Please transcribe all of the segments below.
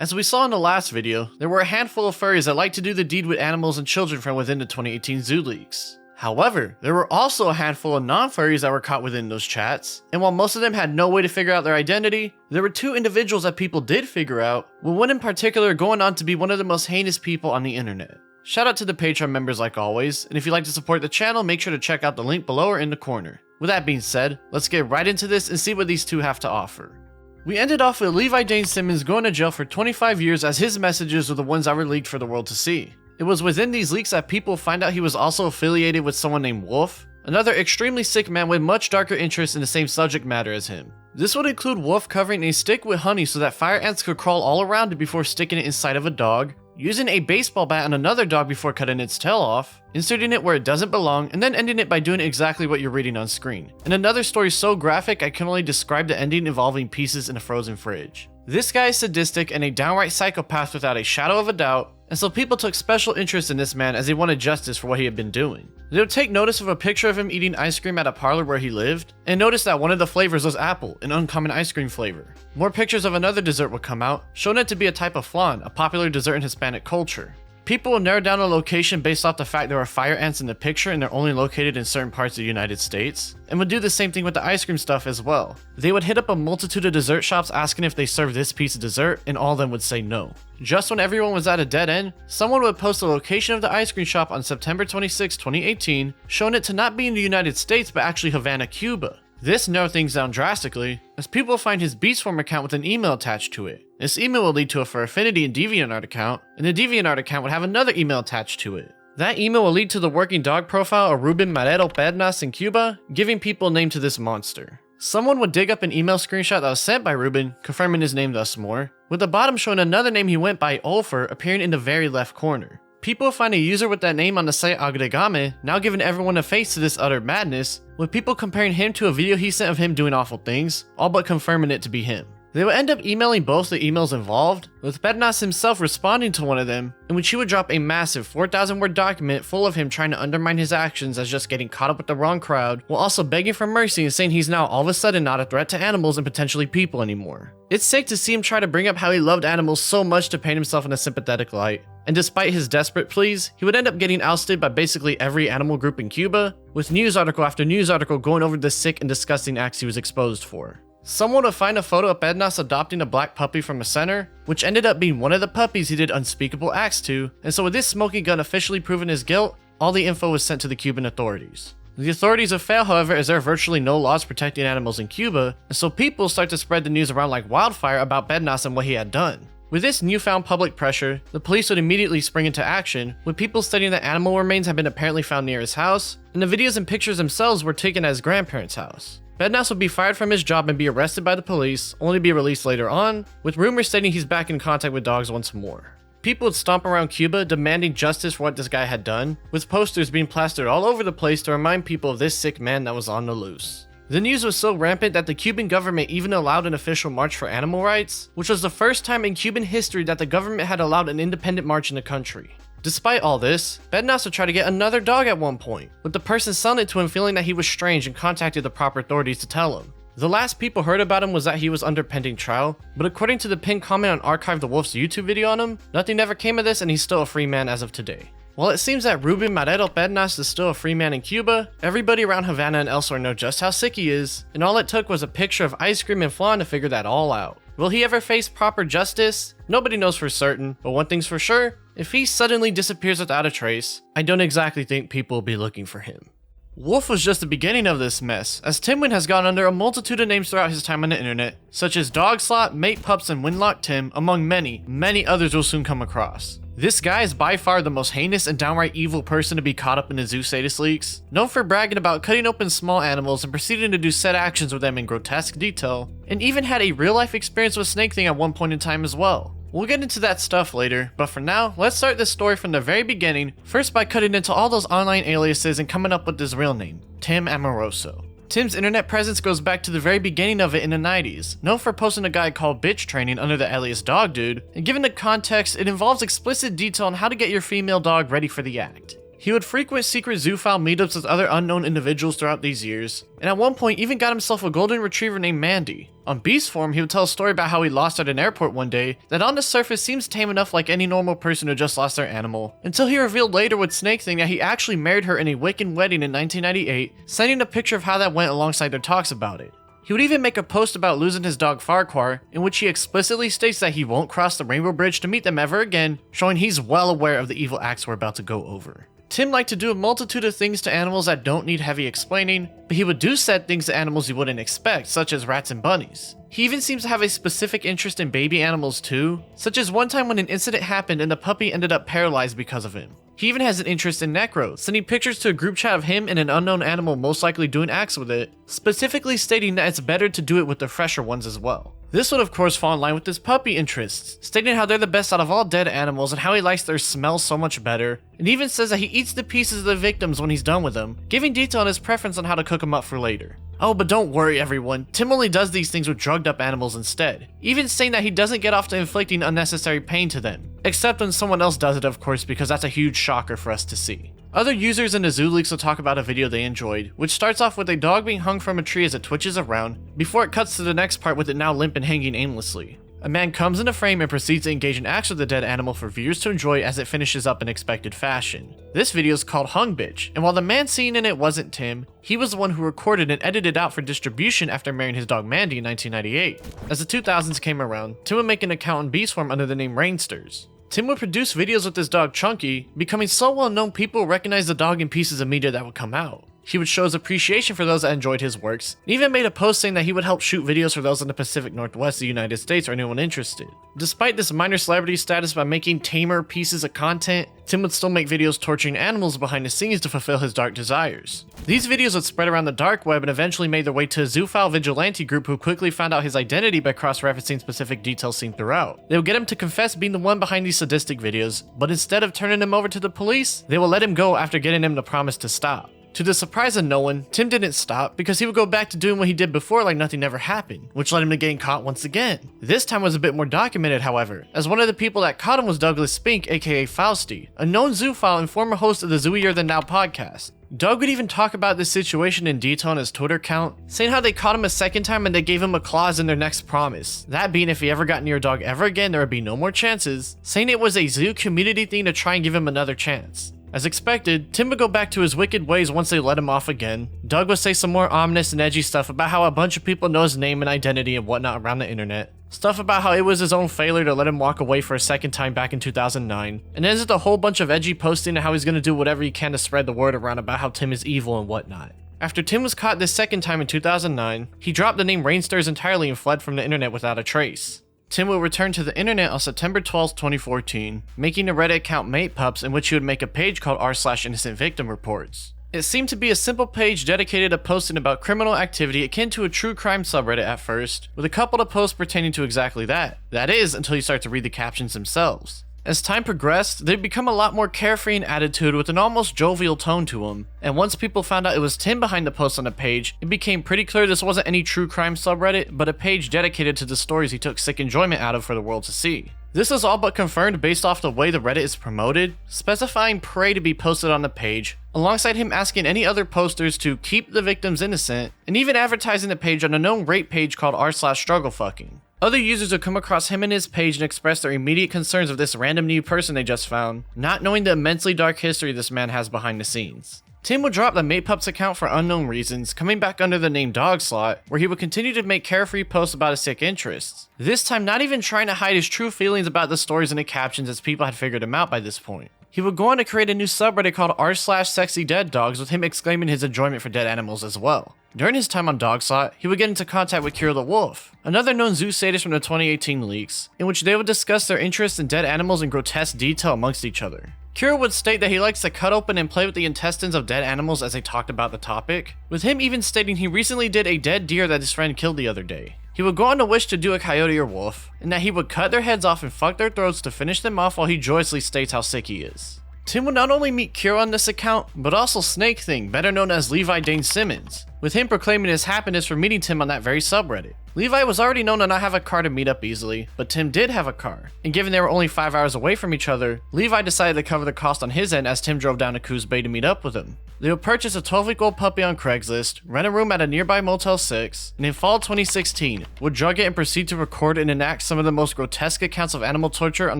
As we saw in the last video, there were a handful of furries that like to do the deed with animals and children from within the 2018 zoo leaks. However, there were also a handful of non-furries that were caught within those chats, and while most of them had no way to figure out their identity, there were two individuals that people did figure out, with one in particular going on to be one of the most heinous people on the internet. Shout out to the Patreon members like always, and if you'd like to support the channel, make sure to check out the link below or in the corner. With that being said, let's get right into this and see what these two have to offer. We ended off with Levi Dane Simmons going to jail for 25 years as his messages were the ones that were leaked for the world to see. It was within these leaks that people find out he was also affiliated with someone named Wolf, another extremely sick man with much darker interests in the same subject matter as him. This would include Wolf covering a stick with honey so that fire ants could crawl all around it before sticking it inside of a dog, using a baseball bat on another dog before cutting its tail off, inserting it where it doesn't belong, and then ending it by doing exactly what you're reading on screen. And another story so graphic I can only describe the ending involving pieces in a frozen fridge. This guy is sadistic and a downright psychopath without a shadow of a doubt, and so people took special interest in this man as they wanted justice for what he had been doing. They would take notice of a picture of him eating ice cream at a parlor where he lived, and notice that one of the flavors was apple, an uncommon ice cream flavor. More pictures of another dessert would come out, showing it to be a type of flan, a popular dessert in Hispanic culture. People would narrow down a location based off the fact there are fire ants in the picture and they're only located in certain parts of the United States, and would do the same thing with the ice cream stuff as well. They would hit up a multitude of dessert shops asking if they serve this piece of dessert, and all of them would say no. Just when everyone was at a dead end, someone would post the location of the ice cream shop on September 26, 2018, showing it to not be in the United States but actually Havana, Cuba. This narrowed things down drastically, as people find his Beastform account with an email attached to it. This email will lead to a For Affinity and DeviantArt account, and the DeviantArt account would have another email attached to it. That email will lead to the working dog profile of Ruben Marrero Pernas in Cuba, giving people a name to this monster. Someone would dig up an email screenshot that was sent by Ruben, confirming his name thus more, with the bottom showing another name he went by, Ulfer, appearing in the very left corner. People find a user with that name on the site Agregame, now giving everyone a face to this utter madness, with people comparing him to a video he sent of him doing awful things, all but confirming it to be him. They would end up emailing both the emails involved, with Pernas himself responding to one of them, in which he would drop a massive 4,000 word document full of him trying to undermine his actions as just getting caught up with the wrong crowd, while also begging for mercy and saying he's now all of a sudden not a threat to animals and potentially people anymore. It's sick to see him try to bring up how he loved animals so much to paint himself in a sympathetic light, and despite his desperate pleas, he would end up getting ousted by basically every animal group in Cuba, with news article after news article going over the sick and disgusting acts he was exposed for. Someone would find a photo of Pernas adopting a black puppy from a center, which ended up being one of the puppies he did unspeakable acts to, and so with this smoking gun officially proving his guilt, all the info was sent to the Cuban authorities. The authorities have failed, however, as there are virtually no laws protecting animals in Cuba, and so people start to spread the news around like wildfire about Pernas and what he had done. With this newfound public pressure, the police would immediately spring into action, with people stating that animal remains had been apparently found near his house, and the videos and pictures themselves were taken at his grandparents' house. Pernas would be fired from his job and be arrested by the police, only to be released later on, with rumors stating he's back in contact with dogs once more. People would stomp around Cuba demanding justice for what this guy had done, with posters being plastered all over the place to remind people of this sick man that was on the loose. The news was so rampant that the Cuban government even allowed an official march for animal rights, which was the first time in Cuban history that the government had allowed an independent march in the country. Despite all this, Pernas would try to get another dog at one point, with the person selling it to him feeling that he was strange and contacted the proper authorities to tell him. The last people heard about him was that he was under pending trial, but according to the pinned comment on Archive the Wolf's YouTube video on him, nothing ever came of this and he's still a free man as of today. While it seems that Ruben Marrero Pernas is still a free man in Cuba, everybody around Havana and elsewhere know just how sick he is, and all it took was a picture of ice cream and flan to figure that all out. Will he ever face proper justice? Nobody knows for certain, but one thing's for sure, if he suddenly disappears without a trace, I don't exactly think people will be looking for him. Wolf was just the beginning of this mess, as Timwin has gone under a multitude of names throughout his time on the internet, such as Dogslot, Mate Pups, and Winlock Tim, among many, many others we'll soon come across. This guy is by far the most heinous and downright evil person to be caught up in the zoo status leaks, known for bragging about cutting open small animals and proceeding to do said actions with them in grotesque detail, and even had a real life experience with Snake Thing at one point in time as well. We'll get into that stuff later, but for now, let's start this story from the very beginning, first by cutting into all those online aliases and coming up with his real name, Tim Amoroso. Tim's internet presence goes back to the very beginning of it in the 90s, known for posting a guide called Bitch Training under the alias Dog Dude, and given the context, it involves explicit detail on how to get your female dog ready for the act. He would frequent secret zoophile meetups with other unknown individuals throughout these years, and at one point even got himself a golden retriever named Mandy. On beast form, he would tell a story about how he lost at an airport one day that on the surface seems tame enough like any normal person who just lost their animal, until he revealed later with Snake Thing that he actually married her in a Wiccan wedding in 1998, sending a picture of how that went alongside their talks about it. He would even make a post about losing his dog Farquhar, in which he explicitly states that he won't cross the Rainbow Bridge to meet them ever again, showing he's well aware of the evil acts we're about to go over. Tim liked to do a multitude of things to animals that don't need heavy explaining, but he would do said things to animals you wouldn't expect, such as rats and bunnies. He even seems to have a specific interest in baby animals too, such as one time when an incident happened and the puppy ended up paralyzed because of him. He even has an interest in necro, sending pictures to a group chat of him and an unknown animal most likely doing acts with it, specifically stating that it's better to do it with the fresher ones as well. This would of course fall in line with his puppy interests, stating how they're the best out of all dead animals and how he likes their smell so much better, and even says that he eats the pieces of the victims when he's done with them, giving detail on his preference on how to cook them up for later. Oh, but don't worry everyone, Tim only does these things with drugged up animals instead, even saying that he doesn't get off to inflicting unnecessary pain to them, except when someone else does it of course, because that's a huge shocker for us to see. Other users in the Zoo Leaks will talk about a video they enjoyed, which starts off with a dog being hung from a tree as it twitches around, before it cuts to the next part with it now limp and hanging aimlessly. A man comes into frame and proceeds to engage in acts with the dead animal for viewers to enjoy as it finishes up in expected fashion. This video is called Hung Bitch, and while the man seen in it wasn't Tim, he was the one who recorded and edited out for distribution after marrying his dog Mandy in 1998. As the 2000s came around, Tim would make an account in beast form under the name Rainsters. Tim would produce videos with his dog Chunky, becoming so well known people would recognize the dog in pieces of media that would come out. He would show his appreciation for those that enjoyed his works, and even made a post saying that he would help shoot videos for those in the Pacific Northwest of the United States or anyone interested. Despite this minor celebrity status by making tamer pieces of content, Tim would still make videos torturing animals behind the scenes to fulfill his dark desires. These videos would spread around the dark web and eventually made their way to a zoophile vigilante group who quickly found out his identity by cross-referencing specific details seen throughout. They would get him to confess being the one behind these sadistic videos, but instead of turning him over to the police, they will let him go after getting him to promise to stop. To the surprise of no one, Tim didn't stop because he would go back to doing what he did before like nothing ever happened, which led him to getting caught once again. This time was a bit more documented however, as one of the people that caught him was Douglas Spink aka Fausty, a known zoophile and former host of the Zooier Than Now podcast. Doug would even talk about this situation in detail on his Twitter account, saying how they caught him a second time and they gave him a clause in their next promise, that being if he ever got near a dog ever again there would be no more chances, saying it was a zoo community thing to try and give him another chance. As expected, Tim would go back to his wicked ways once they let him off again. Doug would say some more ominous and edgy stuff about how a bunch of people know his name and identity and whatnot around the internet. Stuff about how it was his own failure to let him walk away for a second time back in 2009. And ends with a whole bunch of edgy posting and how he's gonna do whatever he can to spread the word around about how Tim is evil and whatnot. After Tim was caught this second time in 2009, he dropped the name Rainsters entirely and fled from the internet without a trace. Tim will return to the internet on September 12, 2014, making a Reddit account Mate Pups in which he would make a page called r/innocent victim reports. It seemed to be a simple page dedicated to posting about criminal activity akin to a true crime subreddit at first, with a couple of posts pertaining to exactly that. That is, until you start to read the captions themselves. As time progressed, they'd become a lot more carefree in attitude with an almost jovial tone to them, and once people found out it was Tim behind the post on the page, it became pretty clear this wasn't any true crime subreddit, but a page dedicated to the stories he took sick enjoyment out of for the world to see. This is all but confirmed based off the way the Reddit is promoted, specifying prey to be posted on the page, alongside him asking any other posters to keep the victims innocent, and even advertising the page on a known rape page called r/strugglefucking. Other users would come across him and his page and express their immediate concerns of this random new person they just found, not knowing the immensely dark history this man has behind the scenes. Tim would drop the MatePups account for unknown reasons, coming back under the name Dogslot, where he would continue to make carefree posts about his sick interests. This time not even trying to hide his true feelings about the stories in the captions as people had figured him out by this point. He would go on to create a new subreddit called r/sexydeaddogs with him exclaiming his enjoyment for dead animals as well. During his time on Dogslot, he would get into contact with Kira the Wolf, another known zoo sadist from the 2018 leaks, in which they would discuss their interest in dead animals in grotesque detail amongst each other. Kira would state that he likes to cut open and play with the intestines of dead animals as they talked about the topic, with him even stating he recently did a dead deer that his friend killed the other day. He would go on to wish to do a coyote or wolf, and that he would cut their heads off and fuck their throats to finish them off while he joyously states how sick he is. Tim would not only meet Kira on this account, but also Snake Thing, better known as Levi Dane Simmons, with him proclaiming his happiness for meeting Tim on that very subreddit. Levi was already known to not have a car to meet up easily, but Tim did have a car, and given they were only 5 hours away from each other, Levi decided to cover the cost on his end as Tim drove down to Coos Bay to meet up with him. They would purchase a 12-week-old puppy on Craigslist, rent a room at a nearby Motel 6, and in fall 2016, would drug it and proceed to record and enact some of the most grotesque accounts of animal torture on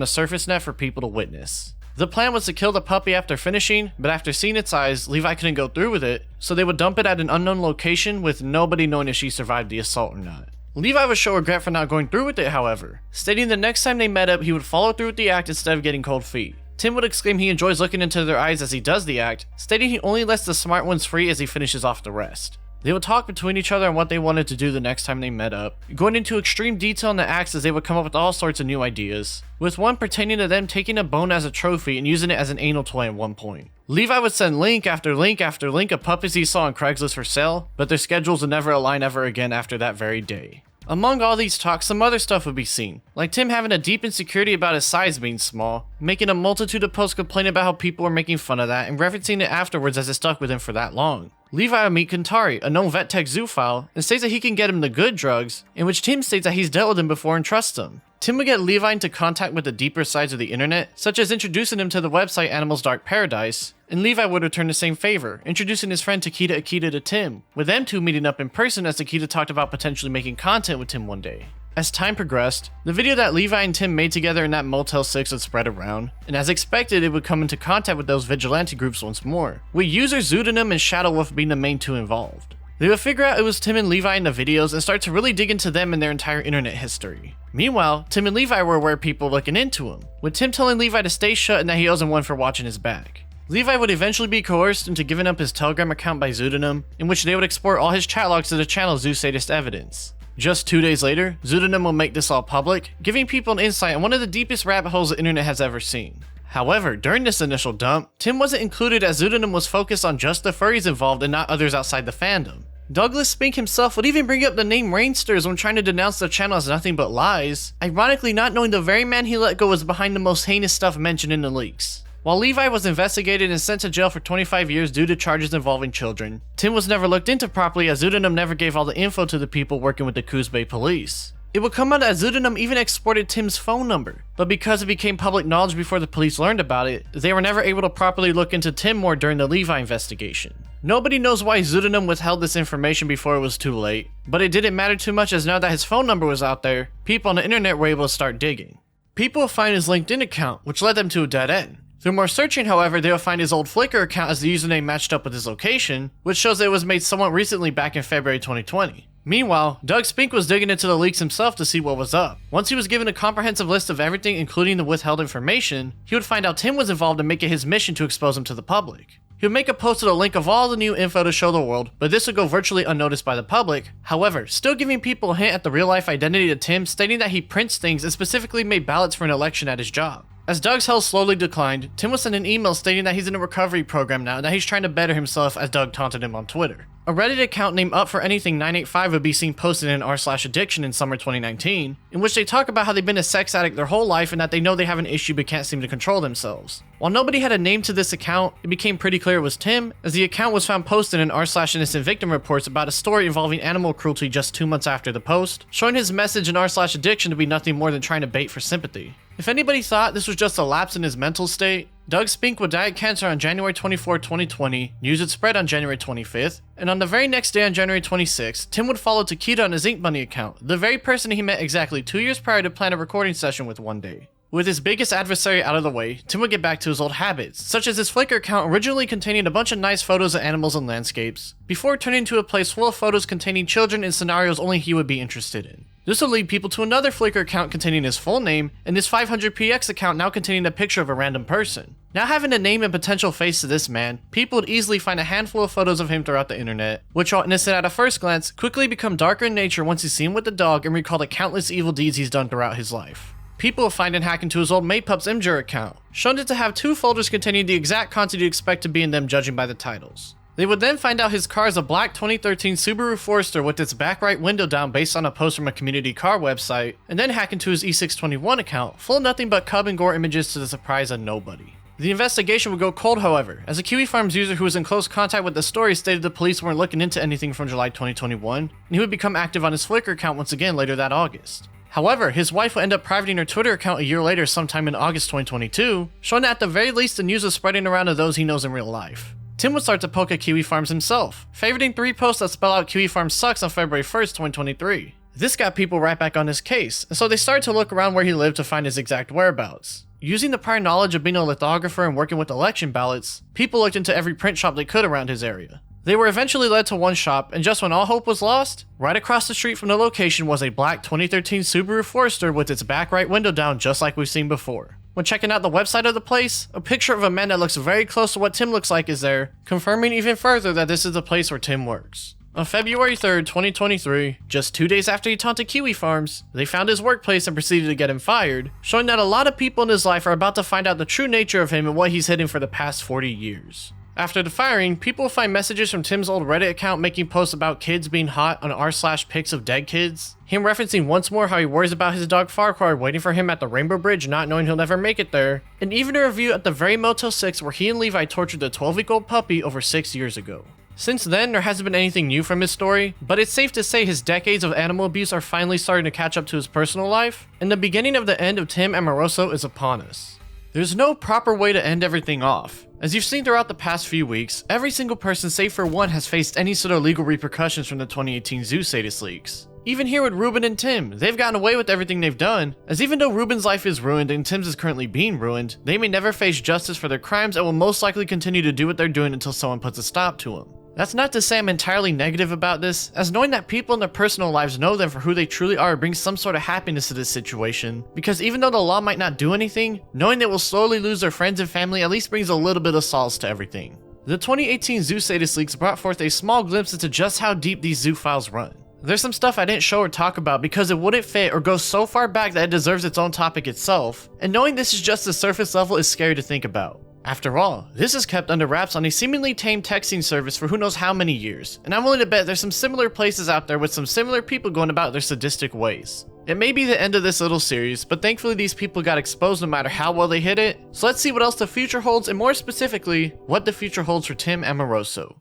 the surface net for people to witness. The plan was to kill the puppy after finishing, but after seeing its eyes, Levi couldn't go through with it, so they would dump it at an unknown location with nobody knowing if she survived the assault or not. Levi would show regret for not going through with it, however, stating the next time they met up, he would follow through with the act instead of getting cold feet. Tim would exclaim he enjoys looking into their eyes as he does the act, stating he only lets the smart ones free as he finishes off the rest. They would talk between each other on what they wanted to do the next time they met up, going into extreme detail in the acts as they would come up with all sorts of new ideas, with one pertaining to them taking a bone as a trophy and using it as an anal toy at one point. Levi would send link after link after link of puppies he saw on Craigslist for sale, but their schedules would never align ever again after that very day. Among all these talks, some other stuff would be seen, like Tim having a deep insecurity about his size being small, making a multitude of posts complaining about how people were making fun of that and referencing it afterwards as it stuck with him for that long. Levi would meet Kantari, a known vet tech zoophile, and states that he can get him the good drugs, in which Tim states that he's dealt with him before and trusts him. Tim would get Levi into contact with the deeper sides of the internet, such as introducing him to the website Animals Dark Paradise, and Levi would return the same favor, introducing his friend Takeda Akita to Tim, with them two meeting up in person as Takeda talked about potentially making content with Tim one day. As time progressed, the video that Levi and Tim made together in that Motel 6 would spread around, and as expected, it would come into contact with those vigilante groups once more, with users Zoodenim and Shadow Wolf being the main two involved. They would figure out it was Tim and Levi in the videos and start to really dig into them and their entire internet history. Meanwhile, Tim and Levi were aware of people looking into him, with Tim telling Levi to stay shut and that he owes him one for watching his back. Levi would eventually be coerced into giving up his Telegram account by Zoodenim, in which they would export all his chat logs to the channel Zoo Sadist Evidence. Just 2 days later, Zoodenim will make this all public, giving people an insight on one of the deepest rabbit holes the internet has ever seen. However, during this initial dump, Tim wasn't included as Zoodenim was focused on just the furries involved and not others outside the fandom. Douglas Spink himself would even bring up the name Rainsters when trying to denounce the channel as nothing but lies, ironically not knowing the very man he let go was behind the most heinous stuff mentioned in the leaks. While Levi was investigated and sent to jail for 25 years due to charges involving children, Tim was never looked into properly as Zoodenim never gave all the info to the people working with the Coos Bay police. It would come out that Zoodenim even exported Tim's phone number, but because it became public knowledge before the police learned about it, they were never able to properly look into Tim more during the Levi investigation. Nobody knows why Zoodenim withheld this information before it was too late, but it didn't matter too much as now that his phone number was out there, people on the internet were able to start digging. People would find his LinkedIn account, which led them to a dead end. Through more searching, however, they will find his old Flickr account as the username matched up with his location, which shows that it was made somewhat recently back in February 2020. Meanwhile, Doug Spink was digging into the leaks himself to see what was up. Once he was given a comprehensive list of everything, including the withheld information, he would find out Tim was involved and make it his mission to expose him to the public. He would make a post with a link of all the new info to show the world, but this would go virtually unnoticed by the public, however, still giving people a hint at the real-life identity of Tim, stating that he prints things and specifically made ballots for an election at his job. As Doug's health slowly declined, Tim would send an email stating that he's in a recovery program now and that he's trying to better himself as Doug taunted him on Twitter. A Reddit account named Up For Anything 985 would be seen posted in r/addiction in summer 2019, in which they talk about how they've been a sex addict their whole life and that they know they have an issue but can't seem to control themselves. While nobody had a name to this account, it became pretty clear it was Tim, as the account was found posted in r/innocent victim reports about a story involving animal cruelty just 2 months after the post, showing his message in r/addiction to be nothing more than trying to bait for sympathy. If anybody thought this was just a lapse in his mental state, Doug Spink would die of cancer on January 24, 2020, news would spread on January 25th, and on the very next day on January 26th, Tim would follow Takeda on his Ink Bunny account, the very person he met exactly 2 years prior to plan a recording session with one day. With his biggest adversary out of the way, Tim would get back to his old habits, such as his Flickr account originally containing a bunch of nice photos of animals and landscapes, before turning to a place full of photos containing children and scenarios only he would be interested in. This would lead people to another Flickr account containing his full name, and this 500px account now containing a picture of a random person. Now having a name and potential face to this man, people would easily find a handful of photos of him throughout the internet, which while innocent at a first glance, quickly become darker in nature once you see him with the dog and recall the countless evil deeds he's done throughout his life. People will find and hack into his old Maypup's Imgur account, shown it to have 2 folders containing the exact content you'd expect to be in them judging by the titles. They would then find out his car is a black 2013 Subaru Forester with its back right window down based on a post from a community car website, and then hack into his E621 account, full of nothing but cub and gore images to the surprise of nobody. The investigation would go cold, however, as a Kiwi Farms user who was in close contact with the story stated the police weren't looking into anything from July 2021, and he would become active on his Flickr account once again later that August. However, his wife would end up privating her Twitter account a year later sometime in August 2022, showing that at the very least the news was spreading around to those he knows in real life. Tim would start to poke at Kiwi Farms himself, favoriting 3 posts that spell out Kiwi Farms sucks on February 1st, 2023. This got people right back on his case, and so they started to look around where he lived to find his exact whereabouts. Using the prior knowledge of being a lithographer and working with election ballots, people looked into every print shop they could around his area. They were eventually led to one shop, and just when all hope was lost, right across the street from the location was a black 2013 Subaru Forester with its back right window down just like we've seen before. When checking out the website of the place, a picture of a man that looks very close to what Tim looks like is there, confirming even further that this is the place where Tim works. On February 3rd, 2023, just 2 days after he taunted Kiwi Farms, they found his workplace and proceeded to get him fired, showing that a lot of people in his life are about to find out the true nature of him and what he's hidden for the past 40 years. After the firing, people will find messages from Tim's old Reddit account making posts about kids being hot on r/pics of dead kids, him referencing once more how he worries about his dog Farquhar waiting for him at the Rainbow Bridge not knowing he'll never make it there, and even a review at the very Motel 6 where he and Levi tortured the 12-week-old puppy over 6 years ago. Since then, there hasn't been anything new from his story, but it's safe to say his decades of animal abuse are finally starting to catch up to his personal life, and the beginning of the end of Tim Amoroso is upon us. There's no proper way to end everything off. As you've seen throughout the past few weeks, every single person save for one has faced any sort of legal repercussions from the 2018 Zoo Sadist leaks. Even here with Ruben and Tim, they've gotten away with everything they've done, as even though Ruben's life is ruined and Tim's is currently being ruined, they may never face justice for their crimes and will most likely continue to do what they're doing until someone puts a stop to them. That's not to say I'm entirely negative about this, as knowing that people in their personal lives know them for who they truly are brings some sort of happiness to this situation, because even though the law might not do anything, knowing they will slowly lose their friends and family at least brings a little bit of solace to everything. The 2018 Zoo Sadist leaks brought forth a small glimpse into just how deep these zoo files run. There's some stuff I didn't show or talk about because it wouldn't fit or go so far back that it deserves its own topic itself, and knowing this is just the surface level is scary to think about. After all, this is kept under wraps on a seemingly tame texting service for who knows how many years, and I'm willing to bet there's some similar places out there with some similar people going about their sadistic ways. It may be the end of this little series, but thankfully these people got exposed no matter how well they hid it, so let's see what else the future holds and more specifically, what the future holds for Tim Amoroso.